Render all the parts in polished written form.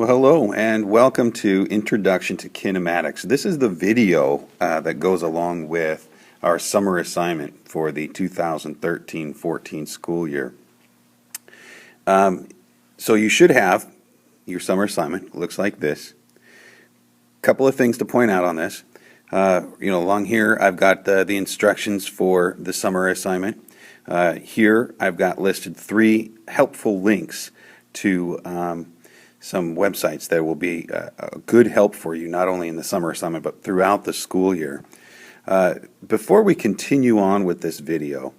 Well, hello and welcome to Introduction to Kinematics. This is the video that goes along with our summer assignment for the 2013-14 school year. So you should have your summer assignment. It looks like this. Couple of things to point out on this. Along here I've got the instructions for the summer assignment. Here I've got listed 3 helpful links to some websites that will be a good help for you, not only in the summer assignment but throughout the school year. Before we continue on with this video,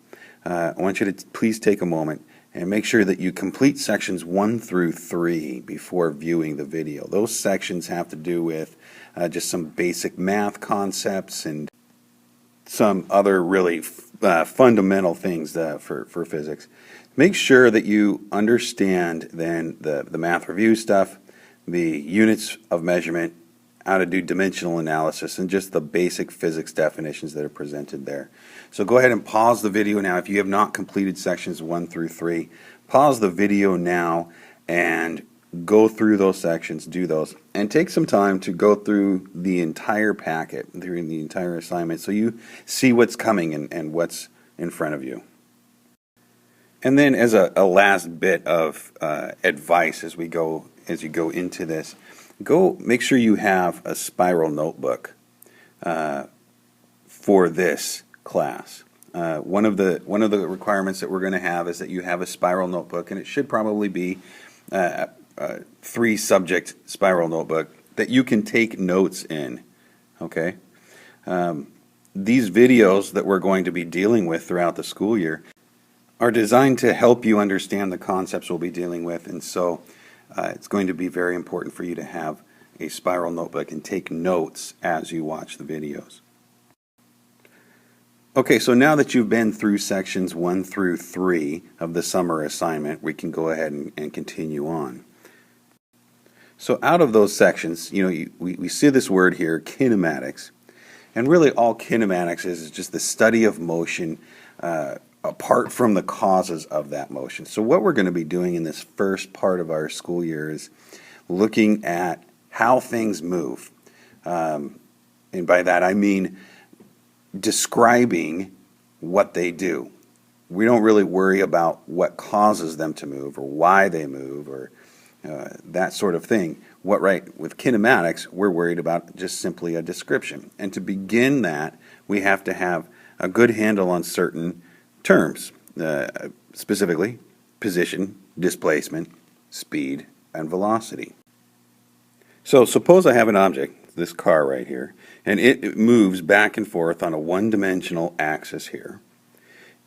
I want you to please take a moment and make sure that you complete sections 1 through 3 before viewing the video. Those sections have to do with just some basic math concepts and some other really fundamental things for physics. Make sure that you understand then the math review stuff, the units of measurement, how to do dimensional analysis, and just the basic physics definitions that are presented there. So go ahead and pause the video now. If you have not completed sections 1 through 3, pause the video now and go through those sections, do those, and take some time to go through the entire packet, through the entire assignment, so you see what's coming and what's in front of you. And then as a last bit of advice as you go into this, go make sure you have a spiral notebook for this class. One of the requirements that we're going to have is that you have a spiral notebook, and it should probably be a 3-subject spiral notebook that you can take notes in. Okay, these videos that we're going to be dealing with throughout the school year are designed to help you understand the concepts we'll be dealing with, and so it's going to be very important for you to have a spiral notebook and take notes as you watch the videos. Okay, so now that you've been through sections 1 through 3 of the summer assignment, we can go ahead and continue on. So out of those sections, we see this word here, kinematics, and really all kinematics is just the study of motion apart from the causes of that motion. So what we're going to be doing in this first part of our school year is looking at how things move. And by that I mean describing what they do. We don't really worry about what causes them to move or why they move or that sort of thing. With kinematics, we're worried about just simply a description. And to begin that, we have to have a good handle on certain terms, specifically position, displacement, speed, and velocity. So suppose I have an object, this car right here, and it moves back and forth on a one-dimensional axis here.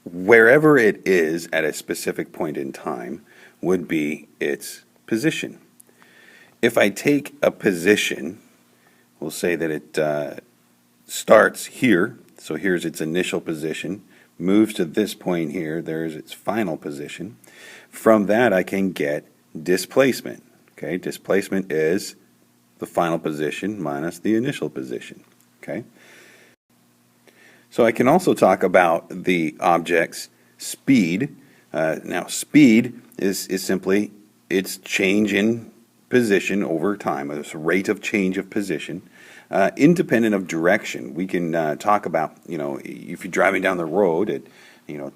Wherever it is at a specific point in time would be its position. If I take a position, we'll say that it starts here, so here's its initial position, moves to this point here, there's its final position. From that I can get displacement. Okay, displacement is the final position minus the initial position. Okay, so I can also talk about the object's speed. Now speed is simply its change in position over time, its rate of change of position. Independent of direction. We can talk about, if you're driving down the road at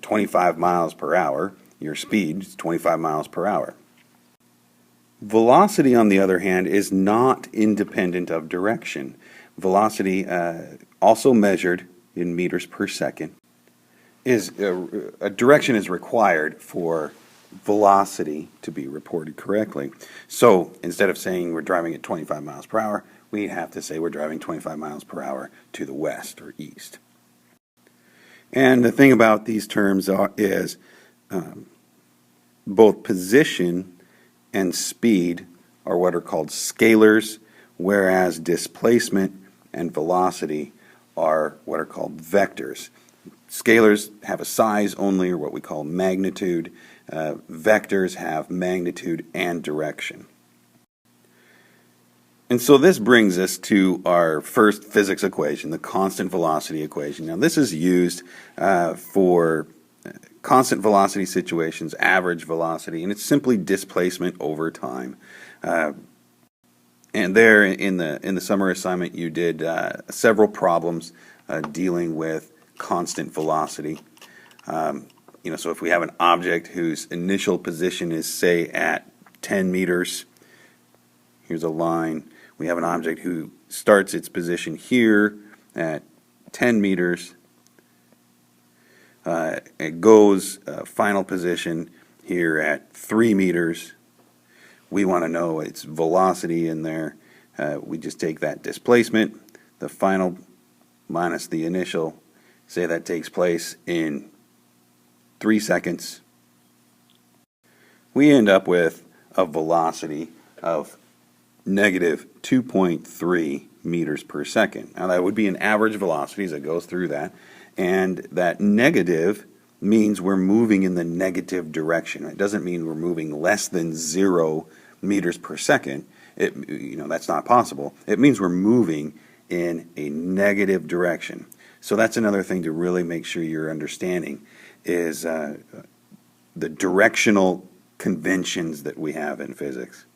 25 miles per hour, your speed is 25 miles per hour. Velocity, on the other hand, is not independent of direction. Velocity, also measured in meters per second, is a direction is required for velocity to be reported correctly. So instead of saying we're driving at 25 miles per hour, we have to say we're driving 25 miles per hour to the west or east. And the thing about these terms is both position and speed are what are called scalars, whereas displacement and velocity are what are called vectors. Scalars have a size only, or what we call magnitude. Vectors have magnitude and direction. And so this brings us to our first physics equation, the constant velocity equation. Now this is used for constant velocity situations, average velocity, and it's simply displacement over time. And there in the summer assignment, you did several problems dealing with constant velocity. So if we have an object whose initial position is, say, at 10 meters, here's a line. We have an object who starts its position here at 10 meters. It goes final position here at 3 meters. We want to know its velocity in there. We just take that displacement, the final minus the initial, say that takes place in 3 seconds. We end up with a velocity of negative 2.3 meters per second. Now that would be an average velocity as it goes through that, and that negative means we're moving in the negative direction. It doesn't mean we're moving less than 0 meters per second. That's not possible. It means we're moving in a negative direction. So that's another thing to really make sure you're understanding is the directional conventions that we have in physics,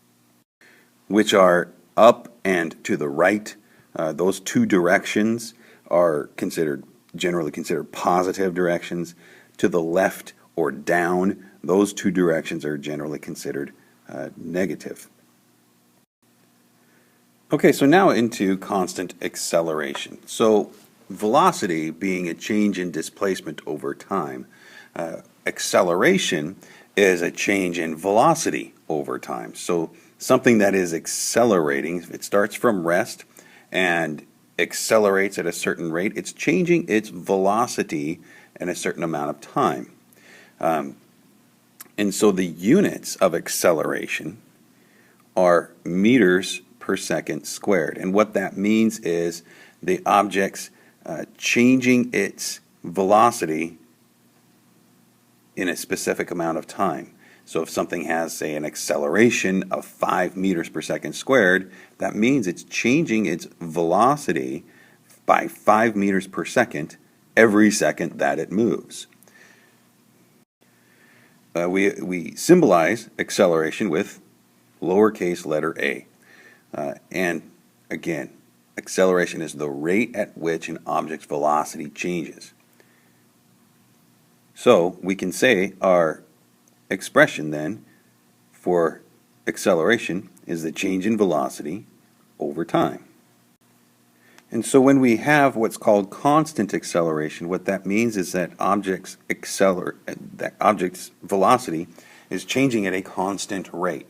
which are up and to the right. Those two directions are generally considered positive directions. To the left or down, those two directions are generally considered negative. Okay, so now into constant acceleration. So velocity being a change in displacement over time, acceleration is a change in velocity over time. So something that is accelerating, if it starts from rest and accelerates at a certain rate, it's changing its velocity in a certain amount of time. And so the units of acceleration are meters per second squared. And what that means is the object's changing its velocity in a specific amount of time. So if something has, say, an acceleration of 5 meters per second squared, that means it's changing its velocity by 5 meters per second every second that it moves. We symbolize acceleration with lowercase letter a. And again, acceleration is the rate at which an object's velocity changes. So we can say our expression then for acceleration is the change in velocity over time. And so when we have what's called constant acceleration, what that means is that object's velocity is changing at a constant rate.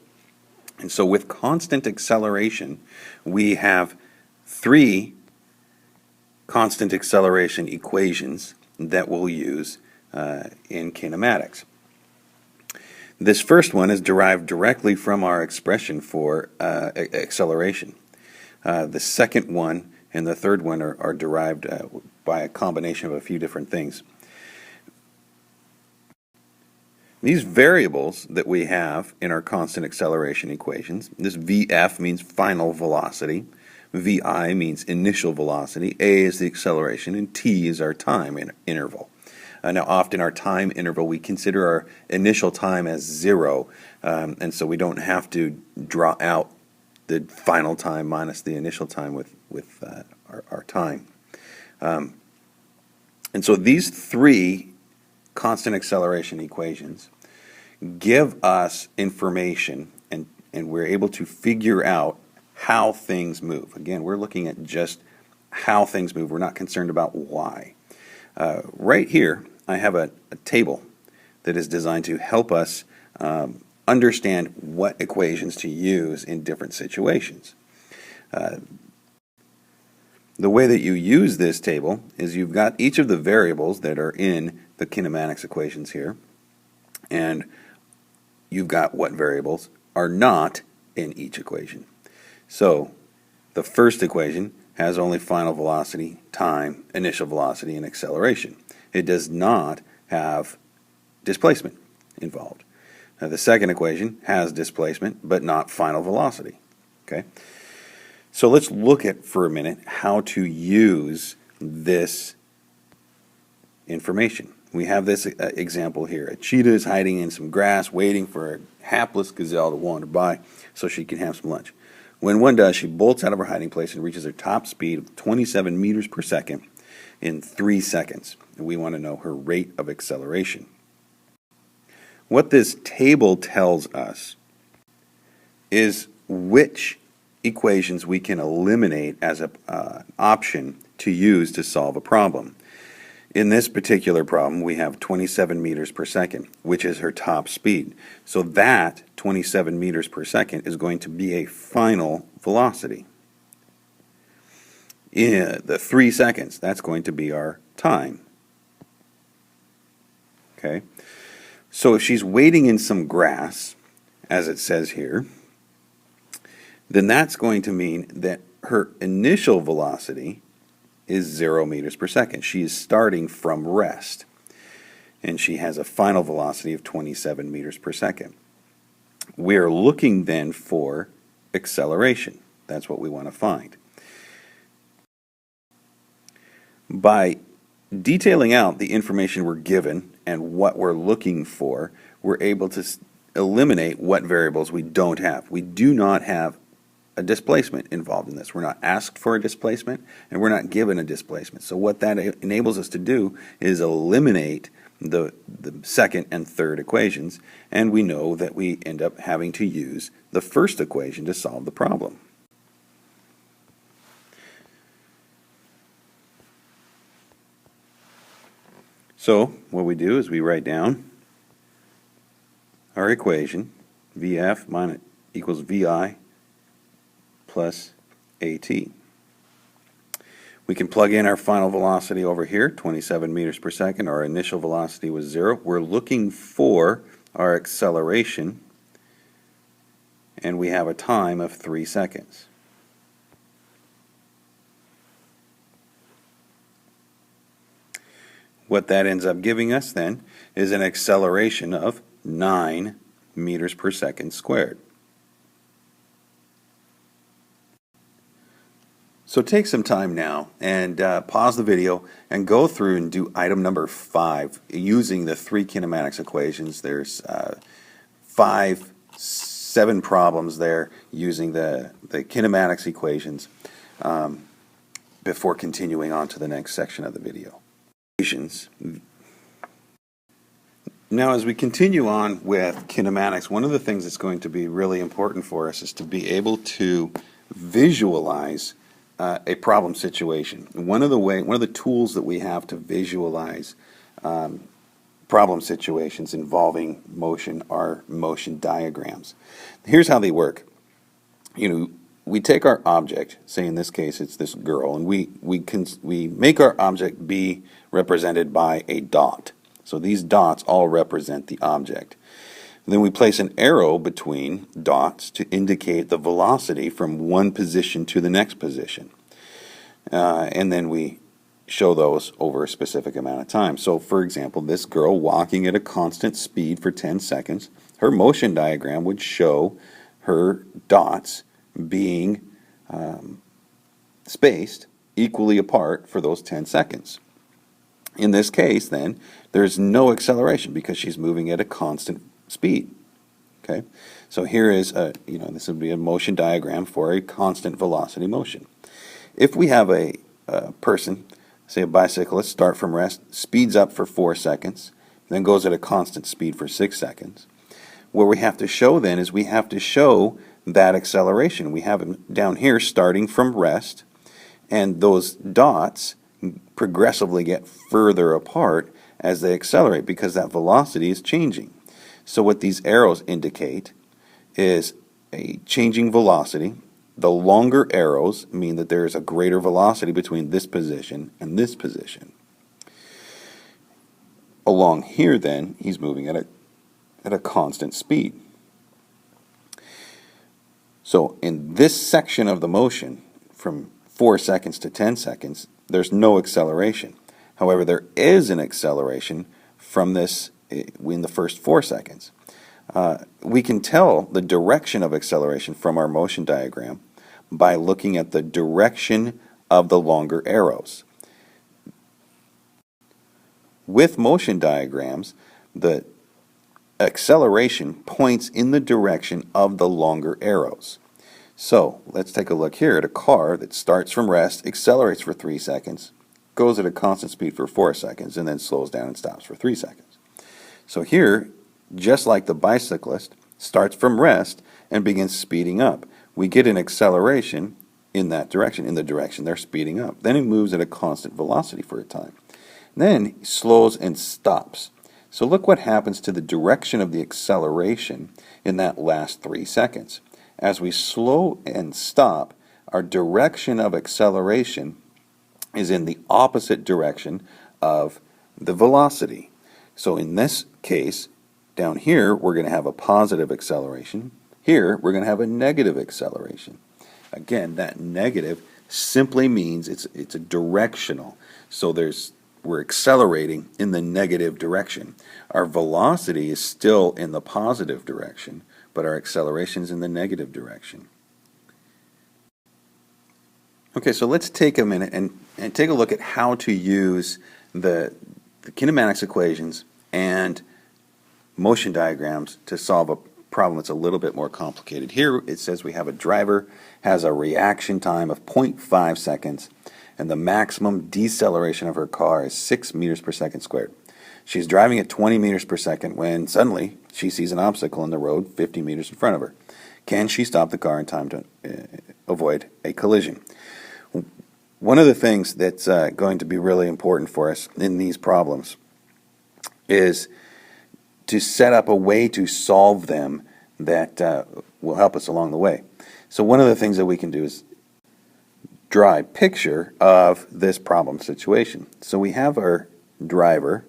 And so with constant acceleration, we have 3 constant acceleration equations that we'll use in kinematics. This first one is derived directly from our expression for acceleration. The second one and the third one are derived by a combination of a few different things. These variables that we have in our constant acceleration equations, this VF means final velocity, VI means initial velocity, A is the acceleration, and T is our time interval. Now often our time interval, we consider our initial time as 0, and so we don't have to draw out the final time minus the initial time with our time. And so these 3 constant acceleration equations give us information, and we're able to figure out how things move. Again, we're looking at just how things move. We're not concerned about why. Right here, I have a table that is designed to help us understand what equations to use in different situations. The way that you use this table is you've got each of the variables that are in the kinematics equations here, and you've got what variables are not in each equation. So the first equation has only final velocity, time, initial velocity, and acceleration. It does not have displacement involved. Now, the second equation has displacement but not final velocity. Okay? So let's look at for a minute how to use this information. We have this example here. A cheetah is hiding in some grass waiting for a hapless gazelle to wander by so she can have some lunch. When one does, she bolts out of her hiding place and reaches her top speed of 27 meters per second in 3 seconds. And we want to know her rate of acceleration. What this table tells us is which equations we can eliminate as an option to use to solve a problem. In this particular problem, we have 27 meters per second, which is her top speed. So that 27 meters per second is going to be a final velocity. In the 3 seconds, that's going to be our time. Okay? So if she's wading in some grass, as it says here, then that's going to mean that her initial velocity is 0 meters per second. She is starting from rest, and she has a final velocity of 27 meters per second. We're looking then for acceleration. That's what we want to find. By detailing out the information we're given and what we're looking for, we're able to eliminate what variables we don't have. We do not have a displacement involved in this. We're not asked for a displacement, and we're not given a displacement. So what that enables us to do is eliminate the second and third equations, and we know that we end up having to use the first equation to solve the problem. So what we do is we write down our equation, VF equals VI plus AT. We can plug in our final velocity over here, 27 meters per second. Our initial velocity was 0. We're looking for our acceleration, and we have a time of 3 seconds. What that ends up giving us then is an acceleration of 9 meters per second squared. So take some time now and pause the video and go through and do item number 5 using the 3 kinematics equations. There's 7 problems there using the kinematics equations before continuing on to the next section of the video. Now, as we continue on with kinematics, one of the things that's going to be really important for us is to be able to visualize a problem situation. One of the tools that we have to visualize problem situations involving motion are motion diagrams. Here's how they work. We take our object, say in this case it's this girl, and we make our object be represented by a dot. So these dots all represent the object. Then we place an arrow between dots to indicate the velocity from one position to the next position. And then we show those over a specific amount of time. So for example, this girl walking at a constant speed for 10 seconds, her motion diagram would show her dots being spaced equally apart for those 10 seconds. In this case, then, there's no acceleration because she's moving at a constant speed. Okay, so here is this would be a motion diagram for a constant velocity motion. If we have a person, say a bicyclist, start from rest, speeds up for 4 seconds, then goes at a constant speed for 6 seconds, what we have to show then is we have to show that acceleration. We have it down here starting from rest, and those dots progressively get further apart as they accelerate because that velocity is changing. So what these arrows indicate is a changing velocity. The longer arrows mean that there is a greater velocity between this position and this position. Along here then, he's moving at a constant speed. So in this section of the motion, from 4 seconds to 10 seconds, there's no acceleration. However, there is an acceleration from this in the first 4 seconds. We can tell the direction of acceleration from our motion diagram by looking at the direction of the longer arrows. With motion diagrams, the acceleration points in the direction of the longer arrows. So let's take a look here at a car that starts from rest, accelerates for 3 seconds, goes at a constant speed for 4 seconds, and then slows down and stops for 3 seconds. So here, just like the bicyclist, starts from rest and begins speeding up. We get an acceleration in that direction, in the direction they're speeding up. Then he moves at a constant velocity for a time. Then he slows and stops. So look what happens to the direction of the acceleration in that last 3 seconds. As we slow and stop, our direction of acceleration is in the opposite direction of the velocity. So in this case, down here, we're going to have a positive acceleration. Here, we're going to have a negative acceleration. Again, that negative simply means it's a directional. So we're accelerating in the negative direction. Our velocity is still in the positive direction, but our acceleration is in the negative direction. Okay, so let's take a minute and take a look at how to use the kinematics equations and motion diagrams to solve a problem that's a little bit more complicated. Here it says we have a driver has a reaction time of 0.5 seconds and the maximum deceleration of her car is 6 meters per second squared. She's driving at 20 meters per second when suddenly she sees an obstacle in the road 50 meters in front of her. Can she stop the car in time to avoid a collision? One of the things that's going to be really important for us in these problems is to set up a way to solve them that will help us along the way. So one of the things that we can do is draw a picture of this problem situation. So we have our driver.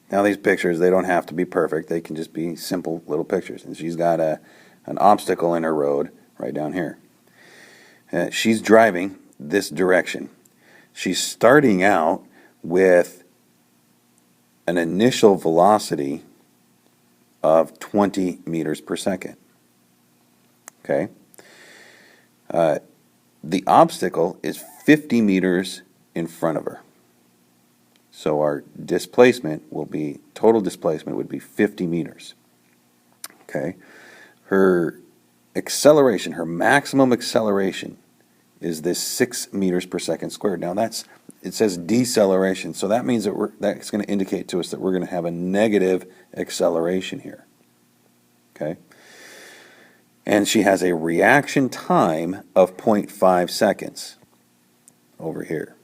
Now these pictures, they don't have to be perfect. They can just be simple little pictures. And she's got an obstacle in her road right down here. She's driving this direction. She's starting out with an initial velocity of 20 meters per second. Okay? The obstacle is 50 meters in front of her. So our displacement will be, total displacement would be 50 meters. Okay? Her acceleration, her maximum acceleration is this 6 meters per second squared. Now it says deceleration, so that means that that's going to indicate to us that we're going to have a negative acceleration here. Okay? And she has a reaction time of 0.5 seconds over here.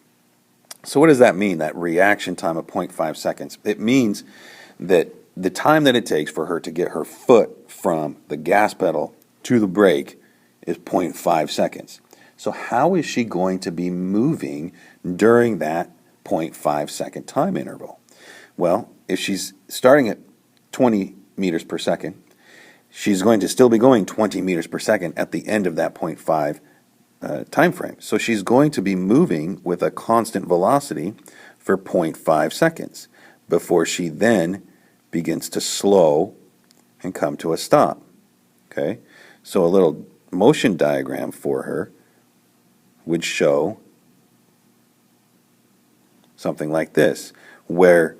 So what does that mean, that reaction time of 0.5 seconds? It means that the time that it takes for her to get her foot from the gas pedal to the brake is 0.5 seconds. So how is she going to be moving during that 0.5 second time interval? Well, if she's starting at 20 meters per second, she's going to still be going 20 meters per second at the end of that 0.5 time frame. So she's going to be moving with a constant velocity for 0.5 seconds before she then begins to slow and come to a stop. Okay? So a little motion diagram for her would show something like this, where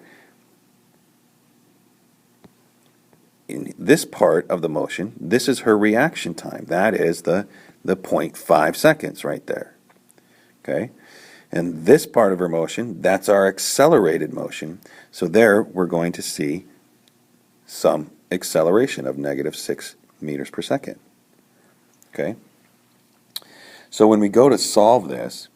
in this part of the motion, this is her reaction time. That is the 0.5 seconds right there. Okay? And this part of her motion, that's our accelerated motion. So there we're going to see some acceleration of negative 6 meters per second. Okay? So when we go to solve this,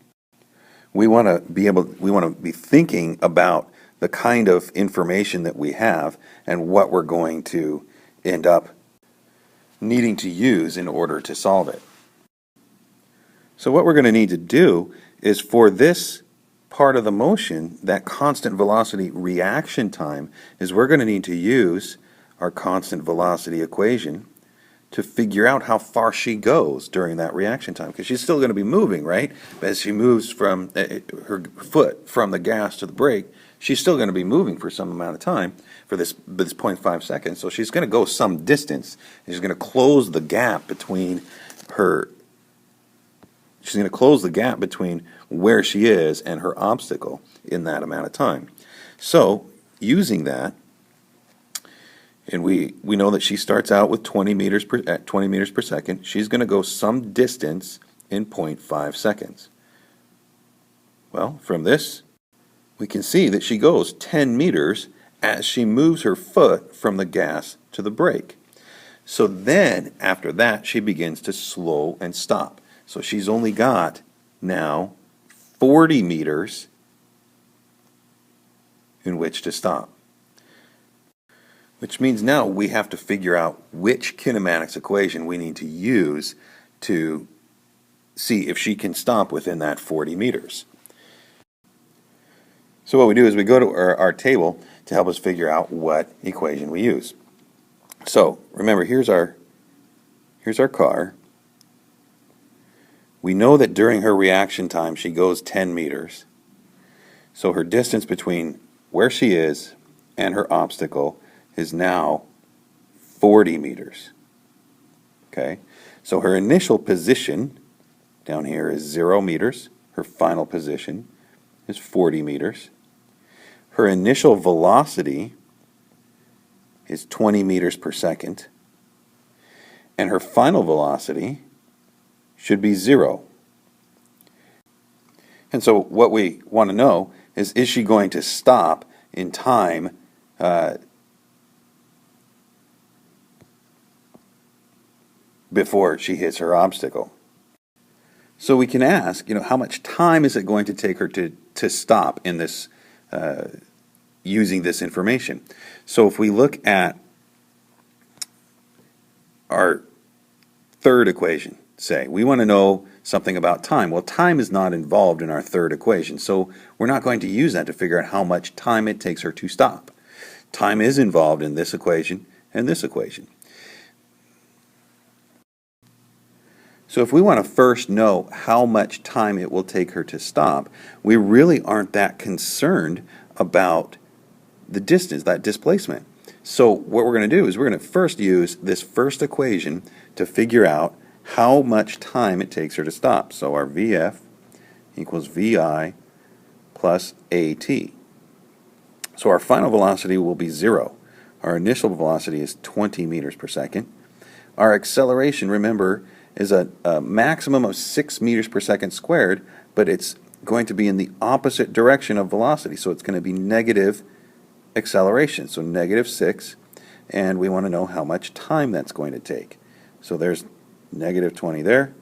we want to be thinking about the kind of information that we have and what we're going to end up needing to use in order to solve it. So what we're going to need to do is, for this part of the motion, that constant velocity reaction time, is we're going to need to use our constant velocity equation to figure out how far she goes during that reaction time, because she's still going to be moving, right? As she moves from her foot from the gas to the brake, she's still going to be moving for some amount of time, for this 0.5 seconds. So she's going to go some distance. She's going to close the gap between her. She's going to close the gap between where she is and her obstacle in that amount of time. So using that, And we know that she starts out with 20 meters at 20 meters per second. She's going to go some distance in 0.5 seconds. Well, from this, we can see that she goes 10 meters as she moves her foot from the gas to the brake. So then, after that, she begins to slow and stop. So she's only got now 40 meters in which to stop. Which means now we have to figure out which kinematics equation we need to use to see if she can stop within that 40 meters. So what we do is we go to our table to help us figure out what equation we use. So remember, here's our car. We know that during her reaction time she goes 10 meters. So her distance between where she is and her obstacle is now 40 meters. Okay, so her initial position down here is 0 meters. Her final position is 40 meters. Her initial velocity is 20 meters per second. And her final velocity should be 0. And so what we want to know is she going to stop in time before she hits her obstacle. So we can ask, how much time is it going to take her to stop in this, using this information? So if we look at our third equation, say, we want to know something about time. Well, time is not involved in our third equation, so we're not going to use that to figure out how much time it takes her to stop. Time is involved in this equation and this equation. So if we want to first know how much time it will take her to stop, we really aren't that concerned about the distance, that displacement. So what we're going to do is we're going to first use this first equation to figure out how much time it takes her to stop. So our VF equals VI plus AT. So our final velocity will be 0. Our initial velocity is 20 meters per second. Our acceleration, remember, is a maximum of 6 meters per second squared, but it's going to be in the opposite direction of velocity. So it's going to be negative acceleration, so negative 6, and we want to know how much time that's going to take. So there's negative 20 there,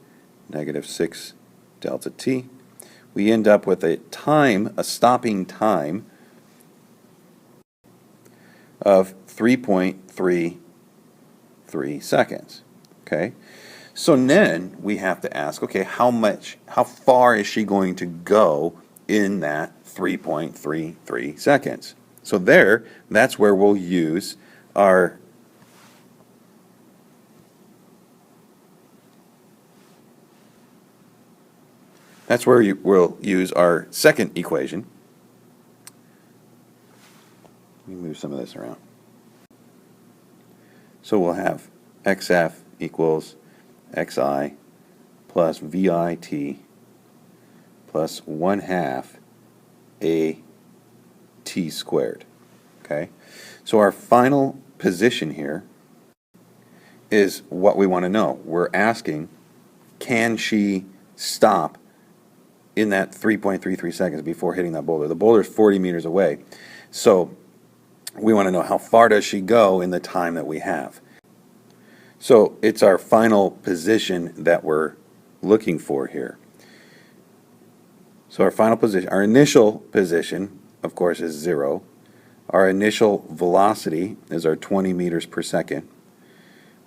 negative 6 delta t. We end up with a stopping time of 3.33 seconds. Okay, so then we have to ask, okay, how far is she going to go in that 3.33 seconds? So that's where we'll use our we'll use our second equation. Let me move some of this around. So we'll have XF equals XI plus VIT plus 1/2 AT squared. Okay? So our final position here is what we want to know. We're asking, can she stop in that 3.33 seconds before hitting that boulder? The boulder is 40 meters away. So we want to know how far does she go in the time that we have. So it's our final position that we're looking for here. So our final position, our initial position, of course, is 0. Our initial velocity is our 20 meters per second.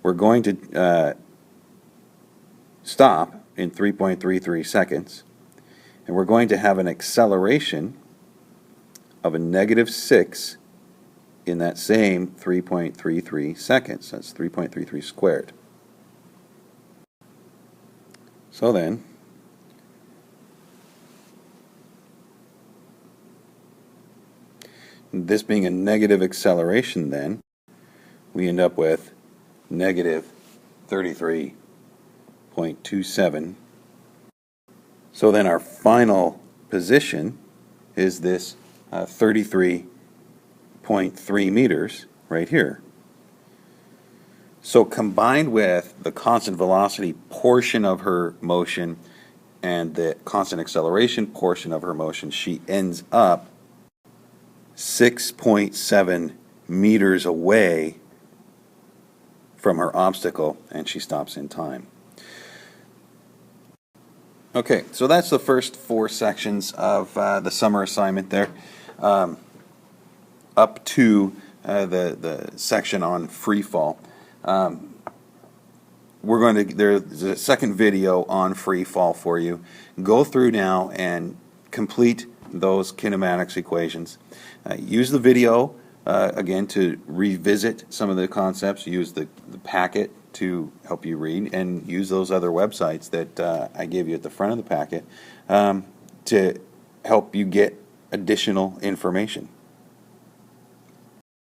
We're going to stop in 3.33 seconds, and we're going to have an acceleration of a negative 6 in that same 3.33 seconds. That's 3.33 squared. So then, this being a negative acceleration, then we end up with negative 33.27. So then our final position is this 33.3 meters right here. So combined with the constant velocity portion of her motion and the constant acceleration portion of her motion, she ends up 6.7 meters away from her obstacle, and she stops in time. Okay, so that's the first 4 sections of the summer assignment there, up to the section on free fall. There's a second video on free fall for you. Go through now and complete those kinematics equations. Use the video again to revisit some of the concepts. Use the packet to help you read, and use those other websites that I gave you at the front of the packet to help you get additional information.